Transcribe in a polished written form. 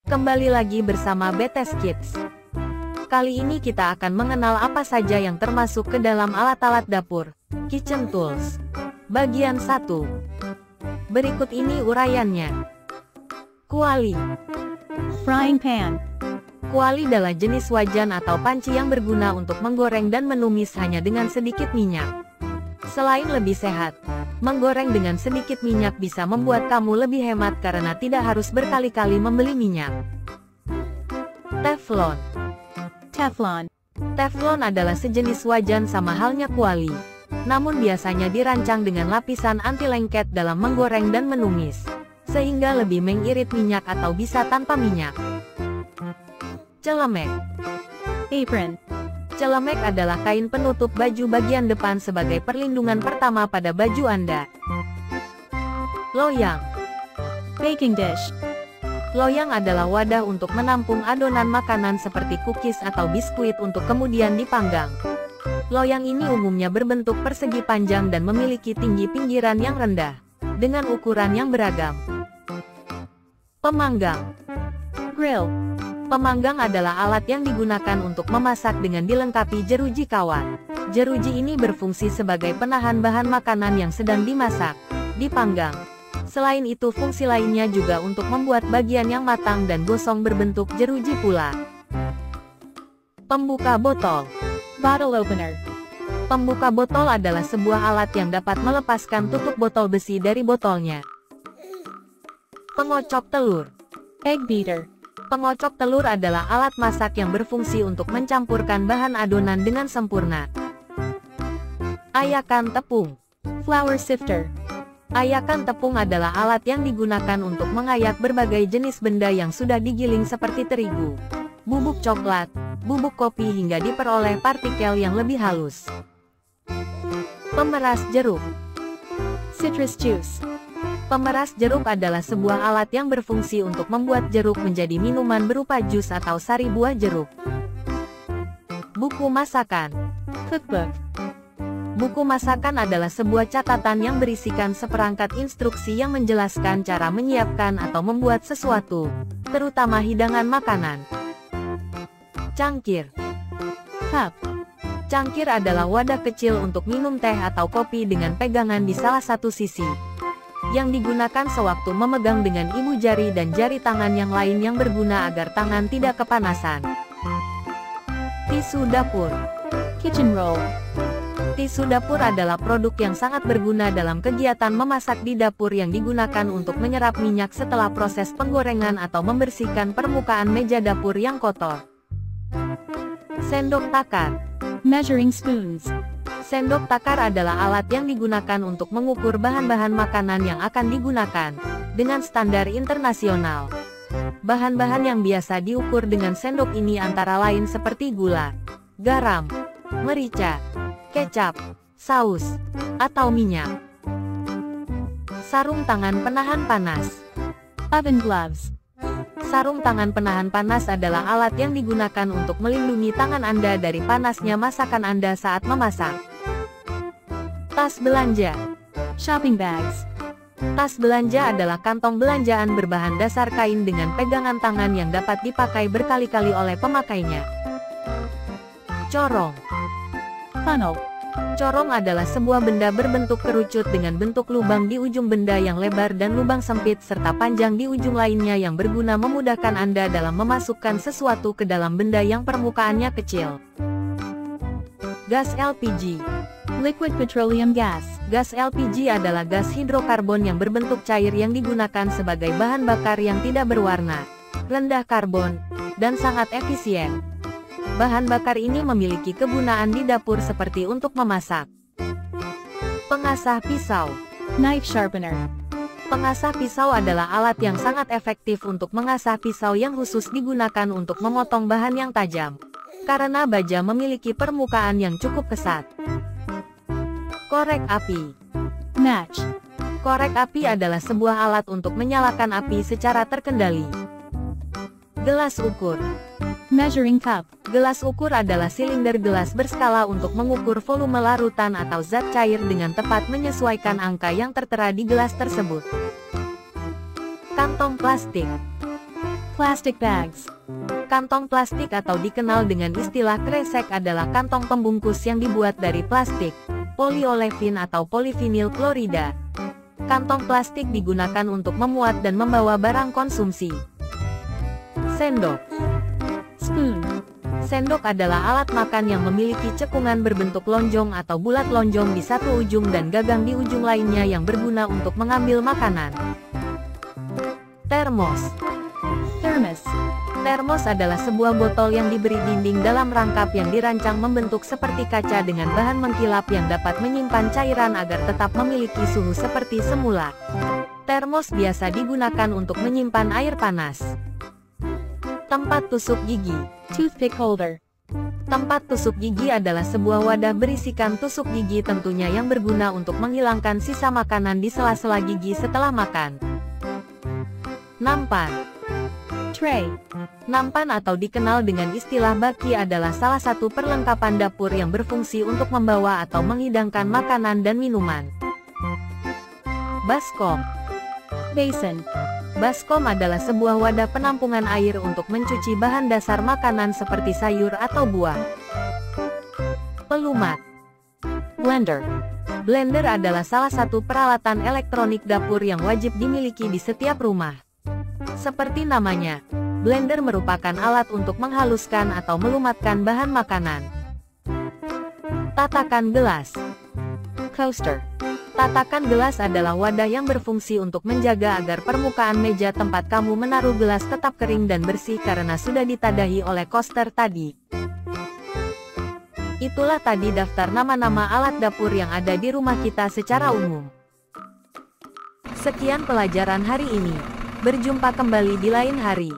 Kembali lagi bersama BTS Kids. Kali ini kita akan mengenal apa saja yang termasuk ke dalam alat-alat dapur, kitchen tools. Bagian 1. Berikut ini uraiannya. Kuali. Frying pan. Kuali adalah jenis wajan atau panci yang berguna untuk menggoreng dan menumis hanya dengan sedikit minyak. Selain lebih sehat, menggoreng dengan sedikit minyak bisa membuat kamu lebih hemat karena tidak harus berkali-kali membeli minyak. Teflon. Teflon. Teflon adalah sejenis wajan sama halnya kuali, namun biasanya dirancang dengan lapisan anti lengket dalam menggoreng dan menumis, sehingga lebih mengirit minyak atau bisa tanpa minyak. Celemek. Apron. Celemek adalah kain penutup baju bagian depan sebagai perlindungan pertama pada baju Anda. Loyang. Baking dish. Loyang adalah wadah untuk menampung adonan makanan seperti cookies atau biskuit untuk kemudian dipanggang. Loyang ini umumnya berbentuk persegi panjang dan memiliki tinggi pinggiran yang rendah, dengan ukuran yang beragam. Pemanggang. Grill. Pemanggang adalah alat yang digunakan untuk memasak dengan dilengkapi jeruji kawat. Jeruji ini berfungsi sebagai penahan bahan makanan yang sedang dimasak, dipanggang. Selain itu fungsi lainnya juga untuk membuat bagian yang matang dan gosong berbentuk jeruji pula. Pembuka botol. Bottle opener. Pembuka botol adalah sebuah alat yang dapat melepaskan tutup botol besi dari botolnya. Pengocok telur. Egg beater. Pengocok telur adalah alat masak yang berfungsi untuk mencampurkan bahan adonan dengan sempurna. Ayakan tepung. Flour sifter. Ayakan tepung adalah alat yang digunakan untuk mengayak berbagai jenis benda yang sudah digiling seperti terigu, bubuk coklat, bubuk kopi hingga diperoleh partikel yang lebih halus. Pemeras jeruk. Citrus juice. Pemeras jeruk adalah sebuah alat yang berfungsi untuk membuat jeruk menjadi minuman berupa jus atau sari buah jeruk. Buku masakan. Cookbook. Buku masakan adalah sebuah catatan yang berisikan seperangkat instruksi yang menjelaskan cara menyiapkan atau membuat sesuatu, terutama hidangan makanan. Cangkir. Cup. Cangkir adalah wadah kecil untuk minum teh atau kopi dengan pegangan di salah satu sisi, yang digunakan sewaktu memegang dengan ibu jari dan jari tangan yang lain yang berguna agar tangan tidak kepanasan. Tisu dapur. Kitchen roll. Tisu dapur adalah produk yang sangat berguna dalam kegiatan memasak di dapur yang digunakan untuk menyerap minyak setelah proses penggorengan atau membersihkan permukaan meja dapur yang kotor. Sendok takar. Measuring spoons. Sendok takar adalah alat yang digunakan untuk mengukur bahan-bahan makanan yang akan digunakan, dengan standar internasional. Bahan-bahan yang biasa diukur dengan sendok ini antara lain seperti gula, garam, merica, kecap, saus, atau minyak. Sarung tangan penahan panas. Oven gloves. Sarung tangan penahan panas adalah alat yang digunakan untuk melindungi tangan Anda dari panasnya masakan Anda saat memasak. Tas belanja. Shopping bags. Tas belanja adalah kantong belanjaan berbahan dasar kain dengan pegangan tangan yang dapat dipakai berkali-kali oleh pemakainya. Corong. Funnel. Corong adalah sebuah benda berbentuk kerucut dengan bentuk lubang di ujung benda yang lebar dan lubang sempit serta panjang di ujung lainnya yang berguna memudahkan Anda dalam memasukkan sesuatu ke dalam benda yang permukaannya kecil. Gas LPG. Liquid petroleum gas. Gas LPG adalah gas hidrokarbon yang berbentuk cair yang digunakan sebagai bahan bakar yang tidak berwarna, rendah karbon, dan sangat efisien. Bahan bakar ini memiliki kegunaan di dapur seperti untuk memasak. Pengasah pisau. Knife sharpener. Pengasah pisau adalah alat yang sangat efektif untuk mengasah pisau yang khusus digunakan untuk memotong bahan yang tajam, karena baja memiliki permukaan yang cukup kesat. Korek api. Match. Korek api adalah sebuah alat untuk menyalakan api secara terkendali. Gelas ukur. Measuring cup. Gelas ukur adalah silinder gelas berskala untuk mengukur volume larutan atau zat cair dengan tepat menyesuaikan angka yang tertera di gelas tersebut. Kantong plastik. Plastic bags. Kantong plastik atau dikenal dengan istilah kresek adalah kantong pembungkus yang dibuat dari plastik, poliolefin atau polivinil klorida. Kantong plastik digunakan untuk memuat dan membawa barang konsumsi. Sendok. Spoon. Sendok adalah alat makan yang memiliki cekungan berbentuk lonjong atau bulat lonjong di satu ujung dan gagang di ujung lainnya yang berguna untuk mengambil makanan. Termos. Thermos. Termos adalah sebuah botol yang diberi dinding dalam rangkap yang dirancang membentuk seperti kaca dengan bahan mengkilap yang dapat menyimpan cairan agar tetap memiliki suhu seperti semula. Termos biasa digunakan untuk menyimpan air panas. Tempat tusuk gigi. Toothpick holder. Tempat tusuk gigi adalah sebuah wadah berisikan tusuk gigi tentunya yang berguna untuk menghilangkan sisa makanan di sela-sela gigi setelah makan. Nampan. Tray. Nampan atau dikenal dengan istilah baki adalah salah satu perlengkapan dapur yang berfungsi untuk membawa atau menghidangkan makanan dan minuman. Baskom. Basin. Baskom adalah sebuah wadah penampungan air untuk mencuci bahan dasar makanan seperti sayur atau buah. Pelumat. Blender. Blender adalah salah satu peralatan elektronik dapur yang wajib dimiliki di setiap rumah. Seperti namanya, blender merupakan alat untuk menghaluskan atau melumatkan bahan makanan. Tatakan gelas. Coaster. Tatakan gelas adalah wadah yang berfungsi untuk menjaga agar permukaan meja tempat kamu menaruh gelas tetap kering dan bersih karena sudah ditadahi oleh coaster tadi. Itulah tadi daftar nama-nama alat dapur yang ada di rumah kita secara umum. Sekian pelajaran hari ini. Berjumpa kembali di lain hari.